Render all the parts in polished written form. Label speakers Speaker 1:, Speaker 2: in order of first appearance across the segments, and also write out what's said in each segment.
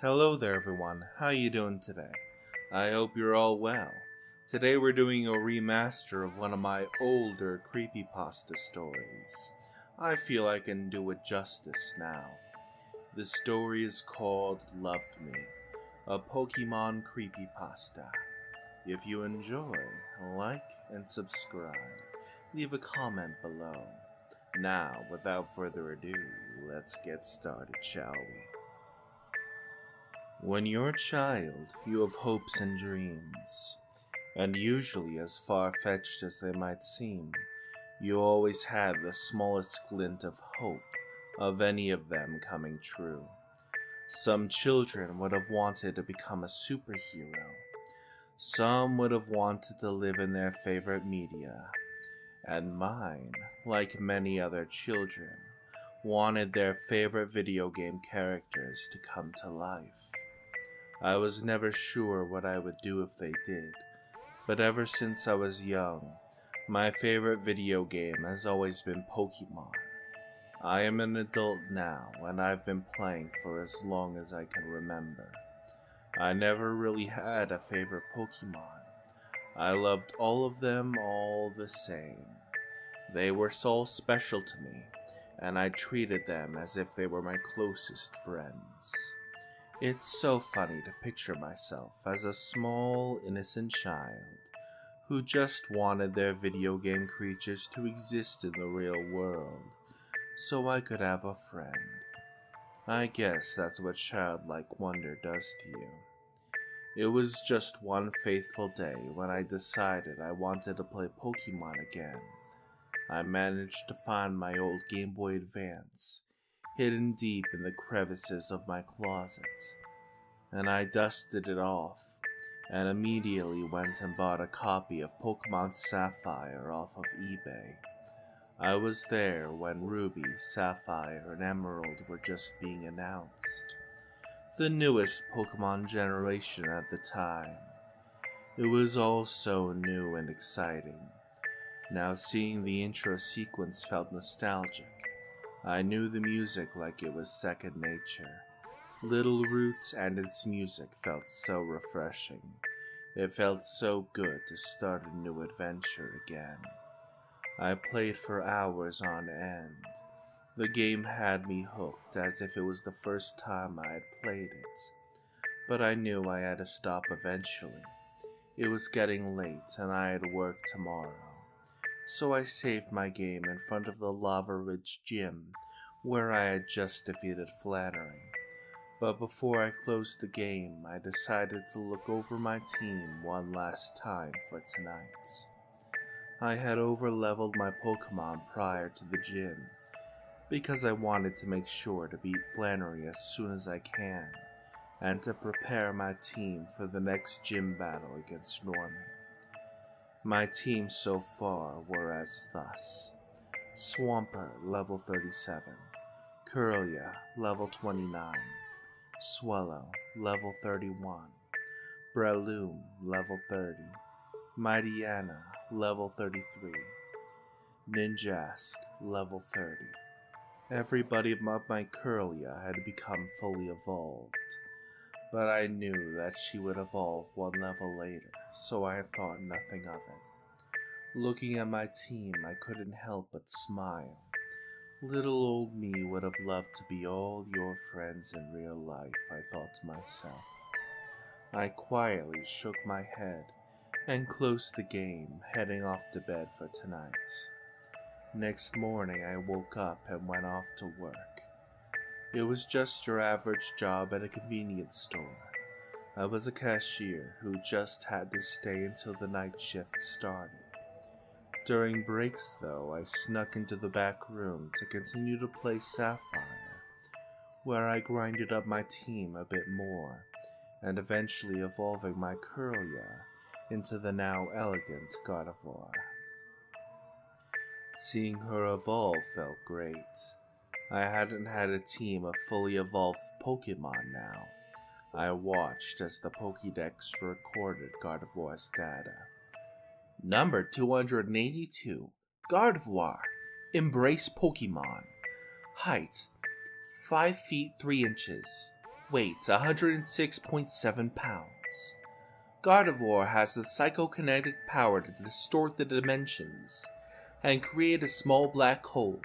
Speaker 1: Hello there everyone, how you doing today? I hope you're all well. Today we're doing a remaster of one of my older creepypasta stories. I feel I can do it justice now. The story is called Loved Me, a Pokémon creepypasta. If you enjoy, like and subscribe. Leave a comment below. Now, without further ado, let's get started, shall we? When you're a child, you have hopes and dreams, and usually as far-fetched as they might seem, you always had the smallest glint of hope of any of them coming true. Some children would have wanted to become a superhero. Some would have wanted to live in their favorite media, and mine, like many other children, wanted their favorite video game characters to come to life. I was never sure what I would do if they did, but ever since I was young, my favorite video game has always been Pokémon. I am an adult now, and I've been playing for as long as I can remember. I never really had a favorite Pokémon. I loved all of them all the same. They were so special to me, and I treated them as if they were my closest friends. It's so funny to picture myself as a small, innocent child who just wanted their video game creatures to exist in the real world so I could have a friend. I guess that's what childlike wonder does to you. It was just one faithful day when I decided I wanted to play Pokémon again. I managed to find my old Game Boy Advance hidden deep in the crevices of my closet, and I dusted it off and immediately went and bought a copy of Pokémon Sapphire off of eBay. I was there when Ruby, Sapphire, and Emerald were just being announced, the newest Pokémon generation at the time. It was all so new and exciting. Now seeing the intro sequence felt nostalgic. I knew the music like it was second nature. Little Root and its music felt so refreshing. It felt so good to start a new adventure again. I played for hours on end. The game had me hooked as if it was the first time I had played it. But I knew I had to stop eventually. It was getting late and I had work tomorrow. So I saved my game in front of the Lava Ridge gym where I had just defeated Flannery. But before I closed the game, I decided to look over my team one last time for tonight. I had over-leveled my Pokémon prior to the gym, because I wanted to make sure to beat Flannery as soon as I can, and to prepare my team for the next gym battle against Norman. My team so far were as thus: Swampert, level 37, Curlia, level 29, Swallow, level 31, Breloom, level 30, Mightyena, level 33, Ninjask, level 30. Everybody but my Curlia had become fully evolved, but I knew that she would evolve one level later, so I thought nothing of it. Looking at my team, I couldn't help but smile. Little old me would have loved to be all your friends in real life, I thought to myself. I quietly shook my head and closed the game, heading off to bed for tonight. Next morning I woke up and went off to work. It was just your average job at a convenience store. I was a cashier who just had to stay until the night shift started. During breaks though, I snuck into the back room to continue to play Sapphire, where I grinded up my team a bit more, and eventually evolving my Curlia into the now elegant gardevoir. Seeing her evolve felt great. I hadn't had a team of fully evolved Pokémon now. I watched as the Pokédex recorded Gardevoir's data. Number 282, Gardevoir, Embrace Pokémon. Height, 5 feet 3 inches. weight 106.7 pounds. Gardevoir has the psychokinetic power to distort the dimensions and create a small black hole.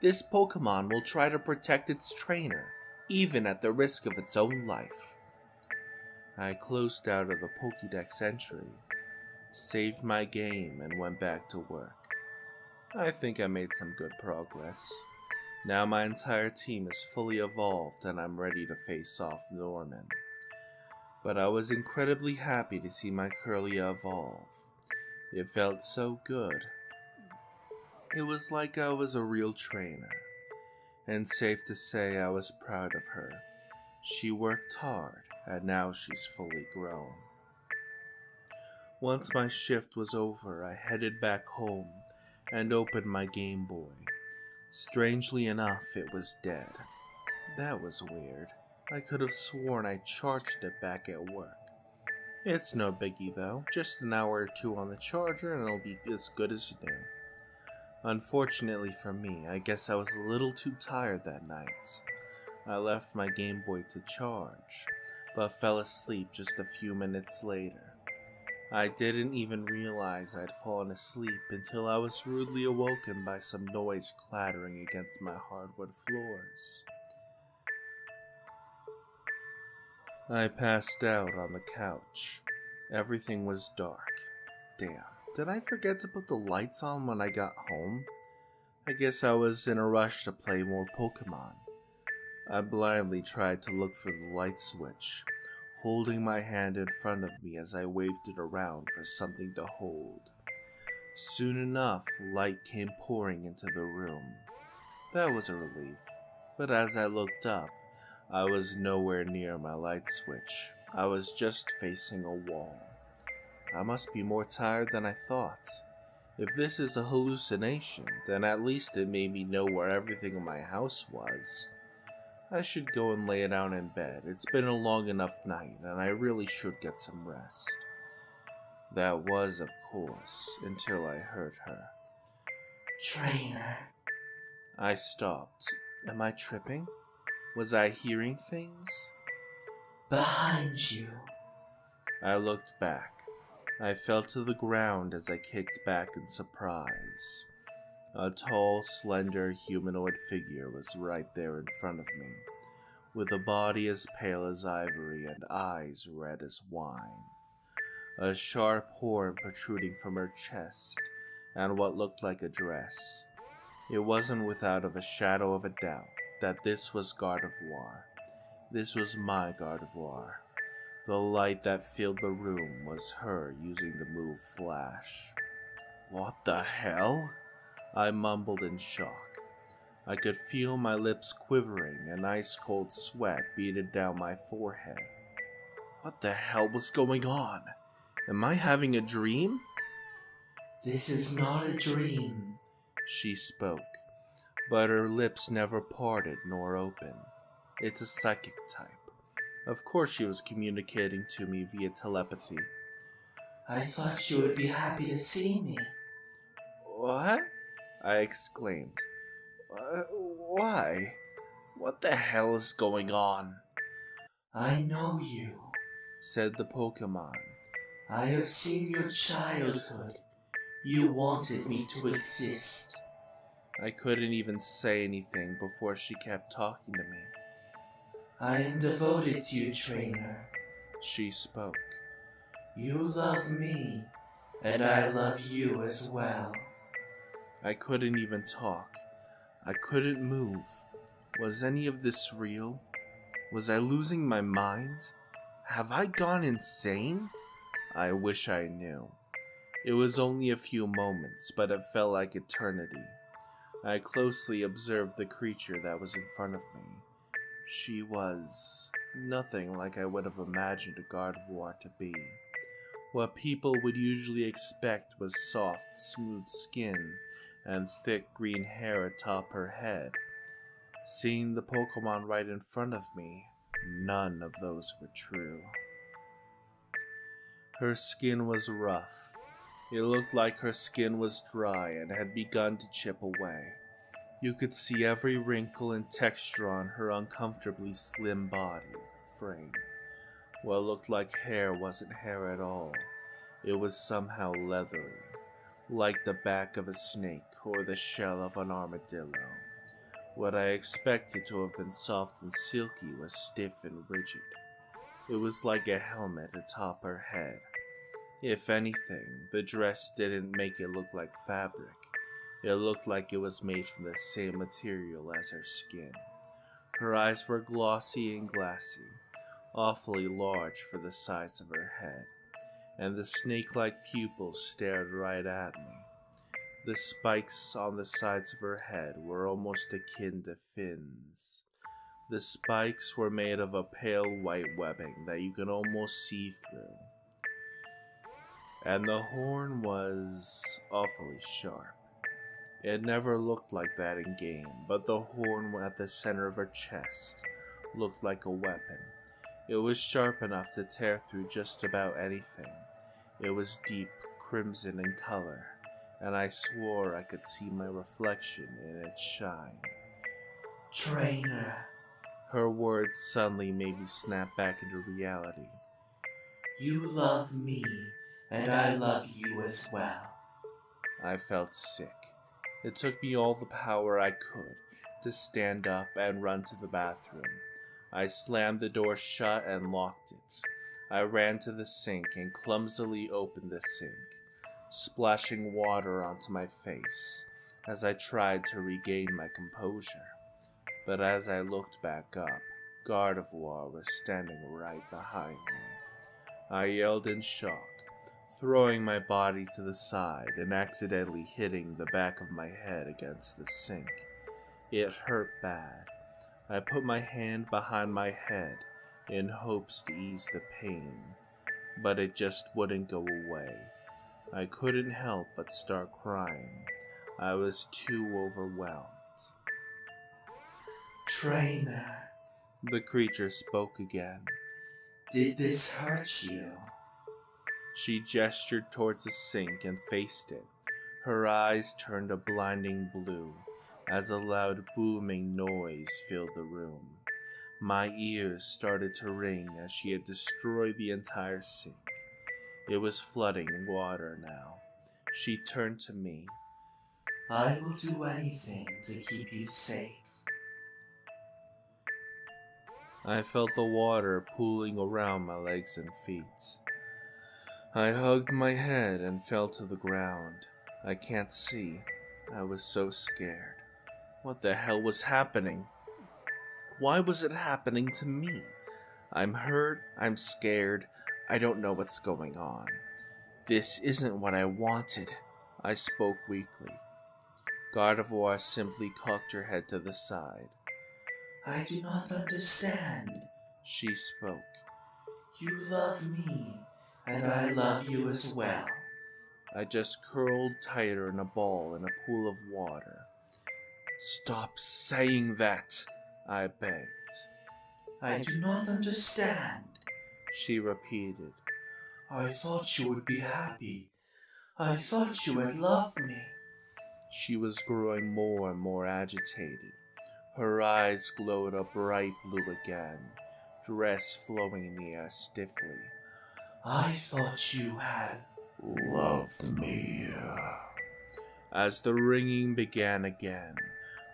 Speaker 1: This Pokemon will try to protect its trainer, even at the risk of its own life. I closed out of the Pokédex entry, saved my game, and went back to work. I think I made some good progress. Now my entire team is fully evolved and I'm ready to face off Norman. But I was incredibly happy to see my Curlia evolve. It felt so good. It was like I was a real trainer. And safe to say I was proud of her. She worked hard, and now she's fully grown. Once my shift was over, I headed back home and opened my Game Boy. Strangely enough, it was dead. That was weird. I could have sworn I charged it back at work. It's no biggie though, just an hour or two on the charger and it'll be as good as new. Unfortunately for me, I guess I was a little too tired that night. I left my Game Boy to charge, but fell asleep just a few minutes later. I didn't even realize I'd fallen asleep until I was rudely awoken by some noise clattering against my hardwood floors. I passed out on the couch. Everything was dark. Damn, did I forget to put the lights on when I got home? I guess I was in a rush to play more Pokemon. I blindly tried to look for the light switch, holding my hand in front of me as I waved it around for something to hold. Soon enough, light came pouring into the room. That was a relief, but as I looked up, I was nowhere near my light switch. I was just facing a wall. I must be more tired than I thought. If this is a hallucination, then at least it made me know where everything in my house was. I should go and lay down in bed. It's been a long enough night, and I really should get some rest. That was, of course, until I heard her.
Speaker 2: Trainer.
Speaker 1: I stopped. Am I tripping? Was I hearing things?
Speaker 2: Behind you.
Speaker 1: I looked back. I fell to the ground as I kicked back in surprise. A tall, slender, humanoid figure was right there in front of me, with a body as pale as ivory and eyes red as wine. A sharp horn protruding from her chest, and what looked like a dress. It wasn't without a shadow of a doubt that this was Gardevoir. This was my Gardevoir. The light that filled the room was her using the move Flash. What the hell? I mumbled in shock. I could feel my lips quivering and ice-cold sweat beaded down my forehead. What the hell was going on? Am I having a dream?
Speaker 2: This is not a dream,
Speaker 1: she spoke, but her lips never parted nor opened. It's a psychic type. Of course she was communicating to me via telepathy.
Speaker 2: I thought you would be happy to see me.
Speaker 1: What? I exclaimed. Why? What the hell is going on?
Speaker 2: I know you,
Speaker 1: said the Pokemon.
Speaker 2: I have seen your childhood. You wanted me to exist.
Speaker 1: I couldn't even say anything before she kept talking to me.
Speaker 2: I am devoted to you, trainer.
Speaker 1: She spoke.
Speaker 2: You love me, and I love you as well.
Speaker 1: I couldn't even talk. I couldn't move. Was any of this real? Was I losing my mind? Have I gone insane? I wish I knew. It was only a few moments, but it felt like eternity. I closely observed the creature that was in front of me. She was nothing like I would have imagined a Gardevoir to be. What people would usually expect was soft, smooth skin and thick green hair atop her head. Seeing the Pokemon right in front of me, none of those were true. Her skin was rough. It looked like her skin was dry and had begun to chip away. You could see every wrinkle and texture on her uncomfortably slim body frame. What looked like hair wasn't hair at all. It was somehow leathery, like the back of a snake or the shell of an armadillo. What I expected to have been soft and silky was stiff and rigid. It was like a helmet atop her head. If anything, the dress didn't make it look like fabric. It looked like it was made from the same material as her skin. Her eyes were glossy and glassy, awfully large for the size of her head, and the snake-like pupils stared right at me. The spikes on the sides of her head were almost akin to fins. The spikes were made of a pale white webbing that you could almost see through. And the horn was awfully sharp. It never looked like that in game, but the horn at the center of her chest looked like a weapon. It was sharp enough to tear through just about anything. It was deep crimson in color, and I swore I could see my reflection in its shine.
Speaker 2: Trainer.
Speaker 1: Her words suddenly made me snap back into reality.
Speaker 2: You love me, and I love you as well.
Speaker 1: I felt sick. It took me all the power I could to stand up and run to the bathroom. I slammed the door shut and locked it. I ran to the sink and clumsily opened the sink, splashing water onto my face as I tried to regain my composure. But as I looked back up, Gardevoir was standing right behind me. I yelled in shock, throwing my body to the side and accidentally hitting the back of my head against the sink. It hurt bad. I put my hand behind my head in hopes to ease the pain, but it just wouldn't go away. I couldn't help but start crying. I was too overwhelmed.
Speaker 2: Trainer,
Speaker 1: the creature spoke again.
Speaker 2: Did this hurt you?
Speaker 1: She gestured towards the sink and faced it. Her eyes turned a blinding blue as a loud booming noise filled the room. My ears started to ring as she had destroyed the entire sink. It was flooding water now. She turned to me.
Speaker 2: I will do anything to keep you safe.
Speaker 1: I felt the water pooling around my legs and feet. I hugged my head and fell to the ground. I can't see. I was so scared. What the hell was happening? Why was it happening to me? I'm hurt, I'm scared, I don't know what's going on. This isn't what I wanted, I spoke weakly. Gardevoir simply cocked her head to the side.
Speaker 2: I do not understand,
Speaker 1: she spoke.
Speaker 2: You love me, and I love you as well.
Speaker 1: I just curled tighter in a ball in a pool of water. Stop saying that, I begged.
Speaker 2: I do not understand,
Speaker 1: she repeated.
Speaker 2: I thought you would be happy. I thought you would love me.
Speaker 1: She was growing more and more agitated. Her eyes glowed a bright blue again, dress flowing in the air stiffly.
Speaker 2: I thought you had loved me.
Speaker 1: As the ringing began again,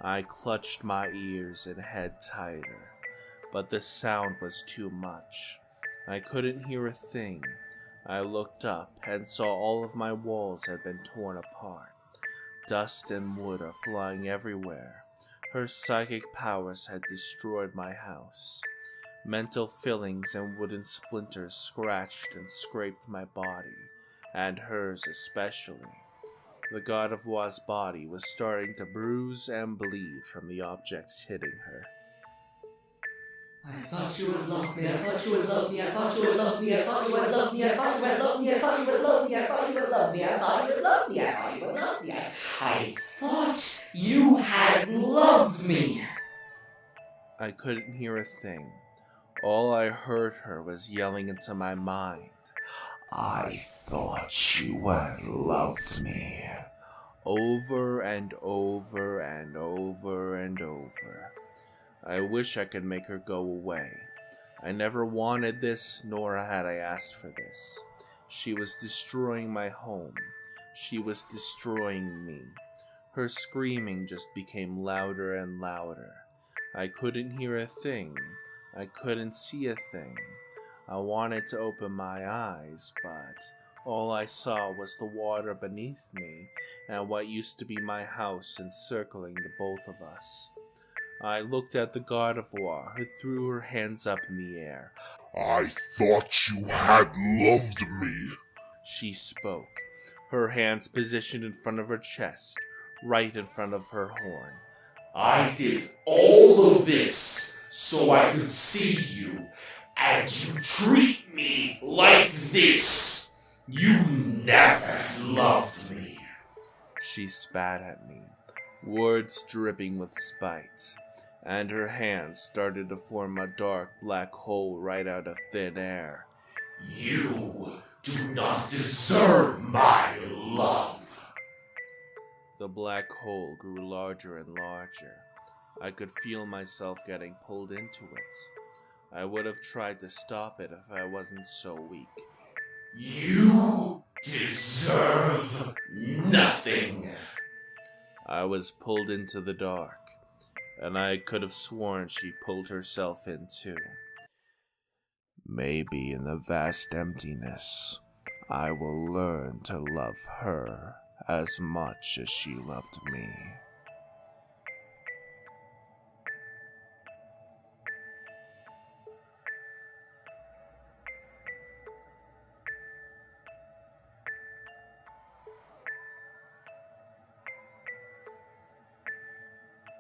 Speaker 1: I clutched my ears and head tighter, but the sound was too much. I couldn't hear a thing. I looked up and saw all of my walls had been torn apart. Dust and wood are flying everywhere. Her psychic powers had destroyed my house. Mental fillings and wooden splinters scratched and scraped my body, and hers especially. The Gardevoir's body was starting to bruise and bleed from the objects hitting her.
Speaker 2: I thought you would love me, I thought you would love me, I thought you would love me, I thought you would love me, I thought you would love me, I thought you would love me, I thought you would love me, I thought you would love me, I thought you would love me, I thought you had loved me.
Speaker 1: I couldn't hear a thing. All I heard her was yelling into my mind.
Speaker 2: I thought you had loved me.
Speaker 1: over and over and over and over. I wish I could make her go away. I never wanted this, nor had I asked for this. She was destroying my home. She was destroying me. Her screaming just became louder and louder. I couldn't hear a thing. I couldn't see a thing. I wanted to open my eyes, but all I saw was the water beneath me and what used to be my house encircling the both of us. I looked at the gardevoir, who threw her hands up in the air.
Speaker 3: I thought you had loved me.
Speaker 1: She spoke, her hands positioned in front of her chest, right in front of her horn.
Speaker 4: I did all of this so I could see you, and you treat me like this. You never loved me.
Speaker 1: She spat at me, words dripping with spite, and her hands started to form a dark black hole right out of thin air.
Speaker 4: You do not deserve my love.
Speaker 1: The black hole grew larger and larger. I could feel myself getting pulled into it. I would have tried to stop it if I wasn't so weak.
Speaker 4: You deserve nothing.
Speaker 1: I was pulled into the dark, and I could have sworn she pulled herself in too. Maybe in the vast emptiness, I will learn to love her as much as she loved me.